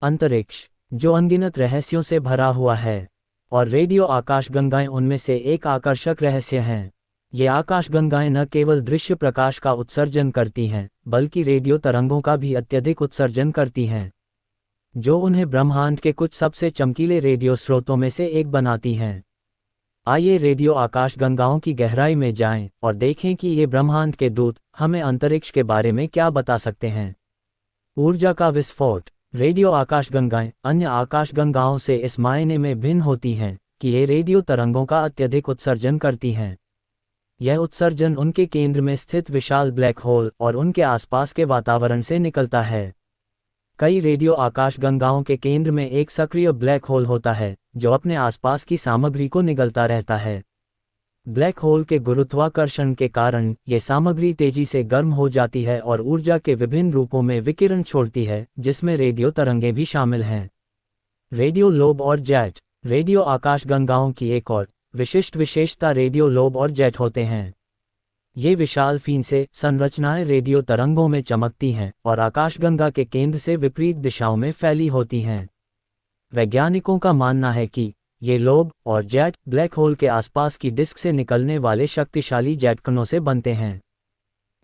अंतरिक्ष, जो अनगिनत रहस्यों से भरा हुआ है, और रेडियो आकाशगंगाएं उनमें से एक आकर्षक रहस्य हैं। ये आकाशगंगाएं न केवल दृश्य प्रकाश का उत्सर्जन करती हैं, बल्कि रेडियो तरंगों का भी अत्यधिक उत्सर्जन करती हैं, जो उन्हें ब्रह्मांड के कुछ सबसे चमकीले रेडियो स्रोतों में से एक बनाती हैं। आइए रेडियो आकाशगंगाओं की गहराई में जाएं और देखें कि ये ब्रह्मांड के दूत हमें अंतरिक्ष के बारे में क्या बता सकते हैं। ऊर्जा का विस्फोट। रेडियो आकाशगंगाएं अन्य आकाशगंगाओं से इस मायने में भिन्न होती हैं कि ये रेडियो तरंगों का अत्यधिक उत्सर्जन करती हैं। यह उत्सर्जन उनके केंद्र में स्थित विशाल ब्लैक होल और उनके आसपास के वातावरण से निकलता है। कई रेडियो आकाशगंगाओं के केंद्र में एक सक्रिय ब्लैक होल होता है, जो अपने आसपास की सामग्री को निगलता रहता है। ब्लैक होल के गुरुत्वाकर्षण के कारण ये सामग्री तेजी से गर्म हो जाती है और ऊर्जा के विभिन्न रूपों में विकिरण छोड़ती है, जिसमें रेडियो तरंगें भी शामिल हैं। रेडियो लोब और जेट। रेडियो आकाशगंगाओं की एक और विशिष्ट विशेषता रेडियो लोब और जेट होते हैं। ये विशाल फीन से संरचनाएं रेडियो तरंगों में चमकती हैं और आकाशगंगा के केंद्र से विपरीत दिशाओं में फैली होती हैं। वैज्ञानिकों का मानना है कि ये लोब और जेट ब्लैक होल के आसपास की डिस्क से निकलने वाले शक्तिशाली जेट कणों से बनते हैं।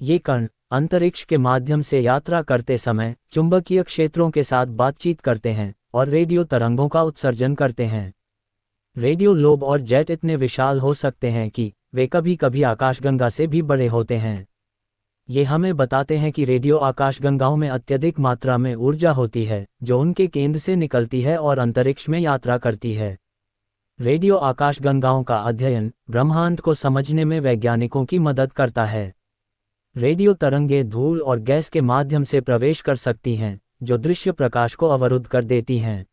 ये कण अंतरिक्ष के माध्यम से यात्रा करते समय चुंबकीय क्षेत्रों के साथ बातचीत करते हैं और रेडियो तरंगों का उत्सर्जन करते हैं। रेडियो लोब और जेट इतने विशाल हो सकते हैं कि वे कभी कभी आकाशगंगा से भी बड़े होते हैं। ये हमें बताते हैं कि रेडियो आकाशगंगाओं में अत्यधिक मात्रा में ऊर्जा होती है, जो उनके केंद्र से निकलती है और अंतरिक्ष में यात्रा करती है। रेडियो आकाशगंगाओं का अध्ययन ब्रह्मांड को समझने में वैज्ञानिकों की मदद करता है। रेडियो तरंगें धूल और गैस के माध्यम से प्रवेश कर सकती हैं, जो दृश्य प्रकाश को अवरुद्ध कर देती हैं।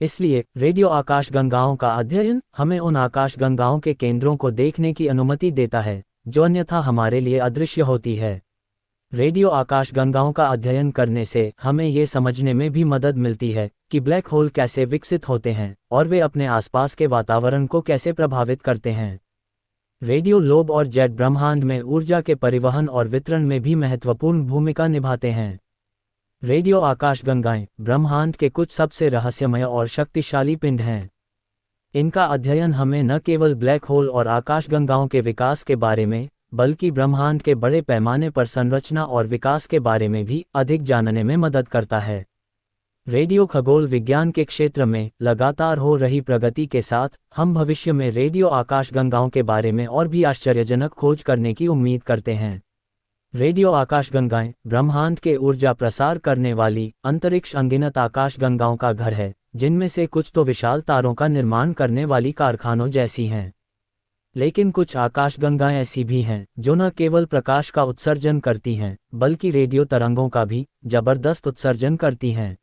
इसलिए रेडियो आकाशगंगाओं का अध्ययन हमें उन आकाशगंगाओं के केंद्रों को देखने की अनुमति देता है, जो अन्यथा हमारे लिए अदृश्य होती है। रेडियो आकाशगंगाओं का अध्ययन करने से हमें ये समझने में भी मदद मिलती है कि ब्लैक होल कैसे विकसित होते हैं और वे अपने आसपास के वातावरण को कैसे प्रभावित करते हैं। रेडियो लोब और जेट ब्रह्मांड में ऊर्जा के परिवहन और वितरण में भी महत्वपूर्ण भूमिका निभाते हैं। रेडियो आकाशगंगाएं ब्रह्मांड के कुछ सबसे रहस्यमय और शक्तिशाली पिंड हैं। इनका अध्ययन हमें न केवल ब्लैक होल और आकाशगंगाओं के विकास के बारे में, बल्कि ब्रह्मांड के बड़े पैमाने पर संरचना और विकास के बारे में भी अधिक जानने में मदद करता है। रेडियो खगोल विज्ञान के क्षेत्र में लगातार हो रही प्रगति के साथ हम भविष्य में रेडियो आकाशगंगाओं के बारे में और भी आश्चर्यजनक खोज करने की उम्मीद करते हैं। रेडियो आकाशगंगाएं ब्रह्मांड के ऊर्जा प्रसार करने वाली अंतरिक्ष अनगिनत आकाशगंगाओं का घर है, जिनमें से कुछ तो विशाल तारों का निर्माण करने वाली कारखानों जैसी हैं। लेकिन कुछ आकाशगंगाएं ऐसी भी हैं जो न केवल प्रकाश का उत्सर्जन करती हैं, बल्कि रेडियो तरंगों का भी जबरदस्त उत्सर्जन करती हैं।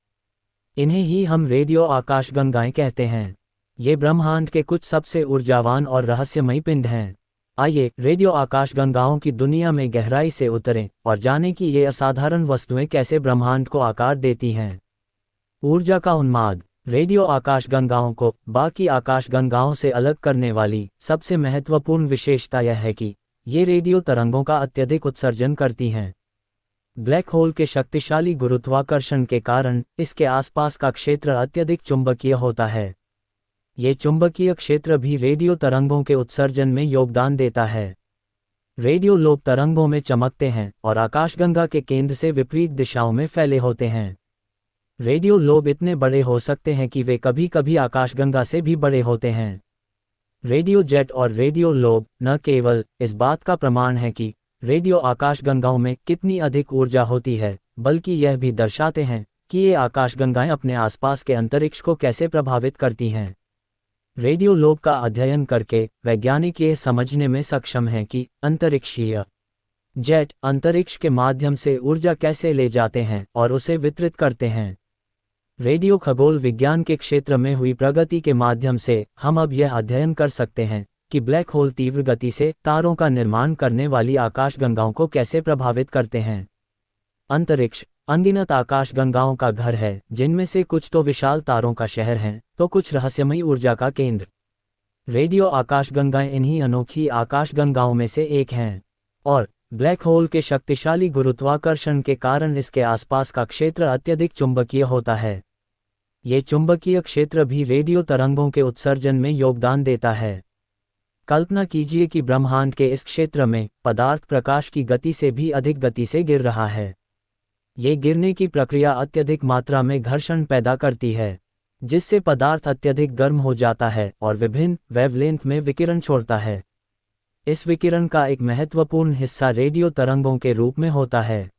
इन्हें ही हम रेडियो आकाशगंगाएं कहते हैं। ये ब्रह्मांड के कुछ सबसे ऊर्जावान और रहस्यमयी पिंड हैं। आइए रेडियो आकाशगंगाओं की दुनिया में गहराई से उतरें और जानें कि ये असाधारण वस्तुएं कैसे ब्रह्मांड को आकार देती हैं। ऊर्जा का उन्माद। रेडियो आकाशगंगाओं को बाकी आकाशगंगाओं से अलग करने वाली सबसे महत्वपूर्ण विशेषता यह है कि ये रेडियो तरंगों का अत्यधिक उत्सर्जन करती हैं। ब्लैक होल के शक्तिशाली गुरुत्वाकर्षण के कारण इसके आसपास का क्षेत्र अत्यधिक चुंबकीय होता है। ये चुंबकीय क्षेत्र भी रेडियो तरंगों के उत्सर्जन में योगदान देता है। रेडियो लोब तरंगों में चमकते हैं और आकाशगंगा के केंद्र से विपरीत दिशाओं में फैले होते हैं। रेडियो लोब इतने बड़े हो सकते हैं कि वे कभी कभी आकाशगंगा से भी बड़े होते हैं। रेडियो जेट और रेडियो लोब न केवल इस बात का प्रमाण है कि रेडियो आकाशगंगाओं में कितनी अधिक ऊर्जा होती है, बल्कि यह भी दर्शाते हैं कि ये आकाशगंगाएं अपने आसपास के अंतरिक्ष को कैसे प्रभावित करती हैं। रेडियो लोब का अध्ययन करके वैज्ञानिक ये समझने में सक्षम हैं कि अंतरिक्षीय जेट अंतरिक्ष के माध्यम से ऊर्जा कैसे ले जाते हैं और उसे वितरित करते हैं। रेडियो खगोल विज्ञान के क्षेत्र में हुई प्रगति के माध्यम से हम अब यह अध्ययन कर सकते हैं कि ब्लैक होल तीव्र गति से तारों का निर्माण करने वाली आकाशगंगाओं को कैसे प्रभावित करते हैं। अंतरिक्ष अनगिनत आकाशगंगाओं का घर है, जिनमें से कुछ तो विशाल तारों का शहर हैं, तो कुछ रहस्यमयी ऊर्जा का केंद्र। रेडियो आकाशगंगाएं इन्हीं अनोखी आकाशगंगाओं में से एक हैं, और ब्लैक होल के शक्तिशाली गुरुत्वाकर्षण के कारण इसके आसपास का क्षेत्र अत्यधिक चुंबकीय होता है। ये चुंबकीय क्षेत्र भी रेडियो तरंगों के उत्सर्जन में योगदान देता है। कल्पना कीजिए कि ब्रह्मांड के इस क्षेत्र में पदार्थ प्रकाश की गति से भी अधिक गति से गिर रहा है। ये गिरने की प्रक्रिया अत्यधिक मात्रा में घर्षण पैदा करती है, जिससे पदार्थ अत्यधिक गर्म हो जाता है और विभिन्न वेवलेंथ में विकिरण छोड़ता है। इस विकिरण का एक महत्वपूर्ण हिस्सा रेडियो तरंगों के रूप में होता है।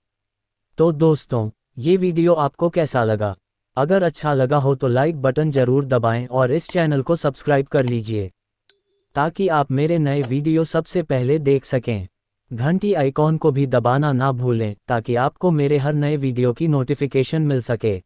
तो दोस्तों, ये वीडियो आपको कैसा लगा? अगर अच्छा लगा हो तो लाइक बटन जरूर दबाएं और इस चैनल को सब्सक्राइब कर लीजिए, ताकि आप मेरे नए वीडियो सबसे पहले देख सकें। घंटी आइकॉन को भी दबाना ना भूलें, ताकि आपको मेरे हर नए वीडियो की नोटिफिकेशन मिल सके।